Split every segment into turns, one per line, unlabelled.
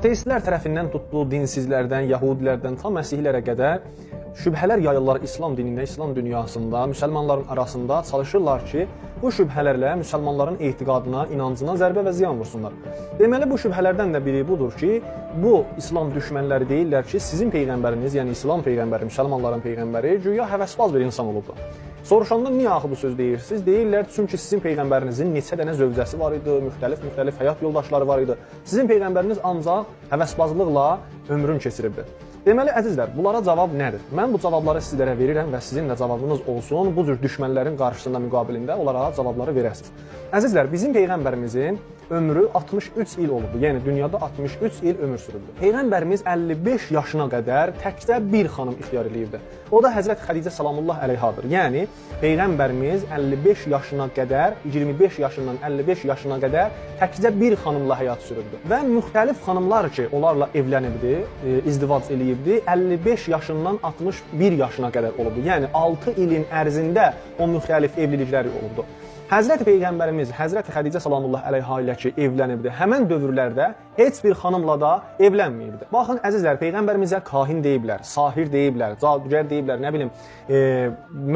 ateistlər tərəfindən tutduğu dinsizlərdən, yahudilərdən tam məsihlərə qədər şübhələr yayırlar İslam dinində, İslam dünyasında, müsəlmanların arasında çalışırlar ki, bu şübhələrlə müsəlmanların etiqadına, inancına zərbə və ziyan vursunlar. Deməli, bu şübhələrdən də biri budur ki, bu İslam düşmənləri deyirlər ki, sizin peyğəmbəriniz, yəni İslam peyğəmbəri, müsəlmanların peyğəmbəri güya həvəsbaz bir insan olubdur. Soruşanda niyə axı bu söz deyirsiniz? Deyirlər, çünki sizin peyğəmbərinizin neçə dənə zövcəsi var idi, müxtəlif həyat yoldaşları var idi. Sizin peyğəmbəriniz ancaq həvəsbazlıqla ömrün keçiribdir. Deməli, əzizlər, bunlara cavab nədir? Mən bu cavabları sizlərə verirəm və sizin də cavabınız olsun, bu cür düşmənlərin qarşısında müqabilində onlara cavabları verəsiniz. Əzizlər, bizim peyğəmbərimizin ömrü 63 il olubdur. Yəni, dünyada 63 il ömür sürüldür. Peyğəmbərimiz 55 yaşına qədər təkcə bir xanım ixtiyar edibdir. O da Həzrət Xədicə salamullah əleyhadır. Yəni, Peyğəmbərimiz 55 yaşına qədər, 25 yaşından 55 yaşına qədər təkcə bir xanımla həyat sürürdü. Və müxtəlif xanımlar ki, onlarla evlənibdi, izdivac eləyibdi, 55 yaşından 61 yaşına qədər olubdu. Yəni, 6 ilin ərzində o müxtəlif evlilikləri olubdu. Həzrəti Peyğəmbərimiz Həzrəti Xədicə salamullah əleyha ilə ki, evlənibdi. Həmən dövrlərdə heç bir xanımla da evlənməyibdi. Baxın, əzizlər, Peyğəmbərimizə kahin deyiblər, sahir deyiblər, cadügər deyiblər, nə bilim,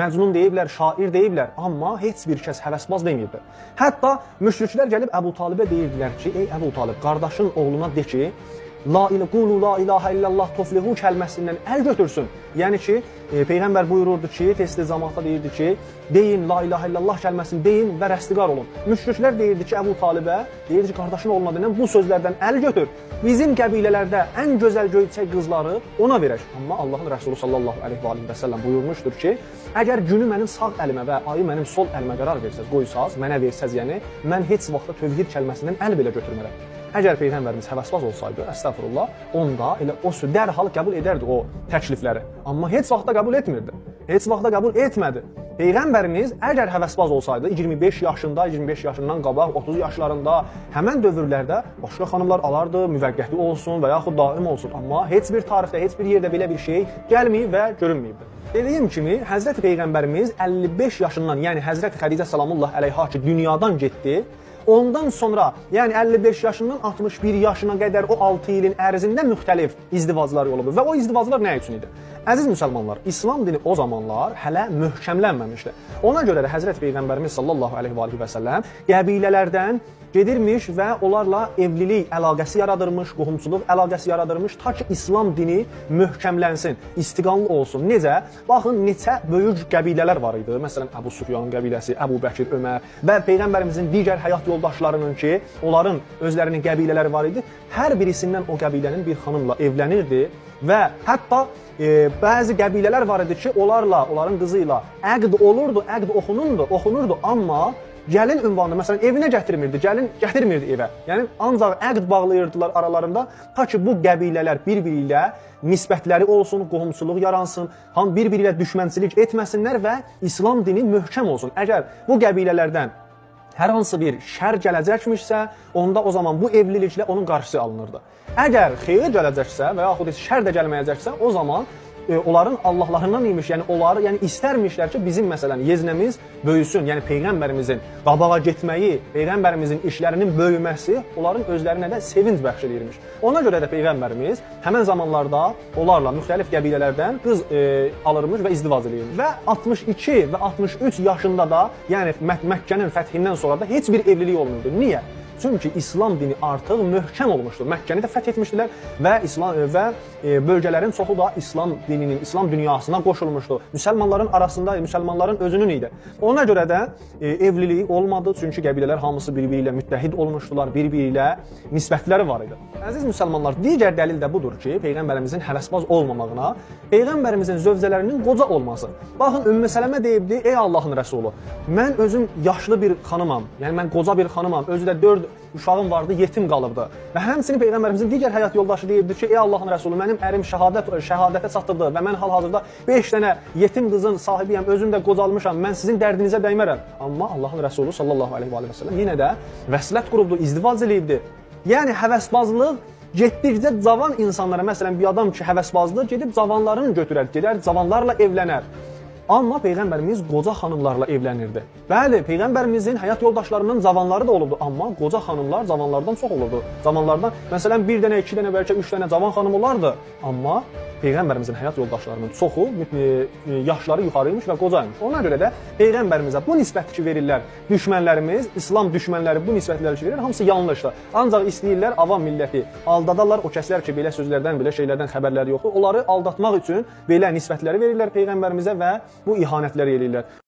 məcnun deyiblər, şair deyiblər, amma heç bir kəs həvəsbaz deməyibdir. Hətta müşriklər gəlib Əbu Talibə deyirdilər ki, ey Əbu Talib, qardaşın oğluna de ki, qulu la ilahə illallah tuflihu kəlməsindən əl götürsün. Yəni ki, Peyğəmbər buyururdu ki, tez-tez cəmaata deyirdi ki, deyin, la ilahə illallah kəlməsini deyin və rəstiqar olun. Müşriklər deyirdi ki, Əbu Talibə, deyirdi ki, qardaşın oğluna denən bu sözlərdən əl götür. Bizim qəbilələrdə ən gözəl göyçək qızları ona verək. Amma Allahın Rəsulü sallallahu aleyhi və səlləm buyurmuşdur ki, əgər günü mənim sağ əlimə və ayı mənim sol əlimə qərar versəz, qoysaz, mənə versəz, yəni, mən heç vaxtda tövhid kəlməsindən əl belə götürmərəm. Əgər Peyğəmbərimiz həvəsbaz olsaydı, əstəğfurullah, onda elə o dərhal qəbul edərdi o təklifləri. Amma heç vaxtda qəbul etmirdi. Heç vaxtda qəbul etmədi. Peyğəmbərimiz əgər həvəsbaz olsaydı, 25 yaşında, 25 yaşından qabaq, 30 yaşlarında, həmən dövrlərdə başqa xanımlar alardı, müvəqqəti olsun və yaxud daim olsun. Amma heç bir tarixdə, heç bir yerdə belə bir şey gəlməyib və görünməyibdir. Dediyim kimi, Həzrəti Peyğəmbərimiz 55 yaşından, yəni Həzrəti Xədicə salamullah əleyha ki, dünyadan getdi. Ondan sonra, yəni 55 yaşından 61 yaşına qədər o 6 ilin ərzində müxtəlif izdivaclar olub və o izdivaclar nə üçün idi? Əziz müsəlmanlar, İslam dini o zamanlar hələ möhkəmlənməmişdi. Ona görə də Həzrət Peyğəmbərimiz sallallahu aleyhi və səlləm qəbilələrdən gedirmiş və onlarla evlilik əlaqəsi yaradırmış, qohumçuluq əlaqəsi yaradırmış, ta ki İslam dini möhkəmlənsin, istiqanlı olsun. Necə? Baxın, neçə böyük qəbilələr var idi. Məsələn, Əbu Süfyanın qəbiləsi, Əbu Bəkir, Ömər və Peyğəmbərimizin digər həyat yoldaşlarının ki, onların özlərinin qəbilələri var idi. Hər birisindən o qəbilənin bir xanımla evlənirdi və hətta bəzi qəbilələr var idi ki, onların qızı ilə əqd olurdu, əqd oxunurdu, amma gəlin ünvanını, məsələn, evinə gətirmirdi, gəlin gətirmirdi evə. Yəni, ancaq əqd bağlayırdılar aralarında, ta ki bu qəbilələr bir-biri ilə nisbətləri olsun, qohumçuluq yaransın, bir-biri ilə düşmənçilik etməsinlər və İslam dini möhkəm olsun. Əgər bu qəbilələrdən hər hansı bir şər gələcəkmişsə, onda o zaman bu evliliklə onun qarşısı alınırdı. Əgər xeyir gələcəksə və yaxud şər də gəlməyəcəksə, o zaman onların Allahlarından imiş, yəni onları istərmişlər ki, bizim məsələn yeznəmiz böyüsün, yəni Peyğəmbərimizin qabağa getməyi, Peyğəmbərimizin işlərinin böyüməsi onların özlərinə də sevinc bəxş edirmiş. Ona görə də Peyğəmbərimiz həmən zamanlarda onlarla müxtəlif qəbilələrdən qız alırmış və izdivac edirmiş. Və 62 və 63 yaşında da, yəni Məkkənin fəthindən sonra da heç bir evlilik olmurdu. Niyə? Çünki İslam dini artıq möhkəm olmuşdur. Məkkəni də fəth etmişdilər və bölgələrin çoxu da İslam dininin, İslam dünyasına qoşulmuşdu. Müsəlmanların arasında, müsəlmanların özünün idi. Ona görə də evlilik olmadı, çünki qəbilələr hamısı bir-biri ilə müttəhid olmuşdular, bir-biri ilə nisbətləri var idi. Əziz müsəlmanlar, digər dəlil də budur ki, Peyğəmbərimizin həvəsbaz olmamağına, Peyğəmbərimizin zövcələrinin qoca olması. Baxın, Ümmü Sələmə deyibdi, ey Allahın Rəsulu, mən özüm yaşlı bir xanımam, yəni mən qoca bir xanımam, özü də 4 uşağım vardı, yetim qalıbdı. Və həmçinin Peyğəmbərimizin digər həyat yoldaşı deyirdi ki, ey Allahın Rəsulu, mənim ərim şəhadətə çatdırdı və mən hal-hazırda 5 dənə yetim qızın sahibiyəm, özüm də qocalmışam, mən sizin dərdinizə dəymərəm. Amma Allahın Rəsulu sallallahu aleyhi və səlləm yenə də vəslət qurubdu, izdivac eləyibdi. Yəni həvəsbazlıq getdikcə cavan insanlara, məsələn bir adam ki həvəsbazdır, gedib cavanlarını götürər, gedər cavanlarla evlənər. Amma Peyğəmbərimiz qoca xanımlarla evlənirdi. Bəli, Peyğəmbərimizin həyat yoldaşlarının cavanları da olubdu, amma qoca xanımlar cavanlardan çox olurdu. Cavanlardan, məsələn, bir dənə, iki dənə, bəlkə üç dənə cavan xanım olardı. Amma Peyğəmbərimizin həyat yoldaşlarının çoxu yaşları yuxarıymış və qocaymış. Ona görə də Peyğəmbərimizə bu nisbəti verirlər. Düşmənlərimiz, İslam düşmənləri bu nisbətləri verir, hamısı yanlışdır. Ancaq istəyirlər avam milləti aldadarlar. O kəslər ki, belə sözlərdən, belə şeylərdən xəbərləri yoxdur. Onları aldatmaq üçün belə nisbətləri verirlər Peyğəmbərimizə və bu ihanətləri eləyirlər.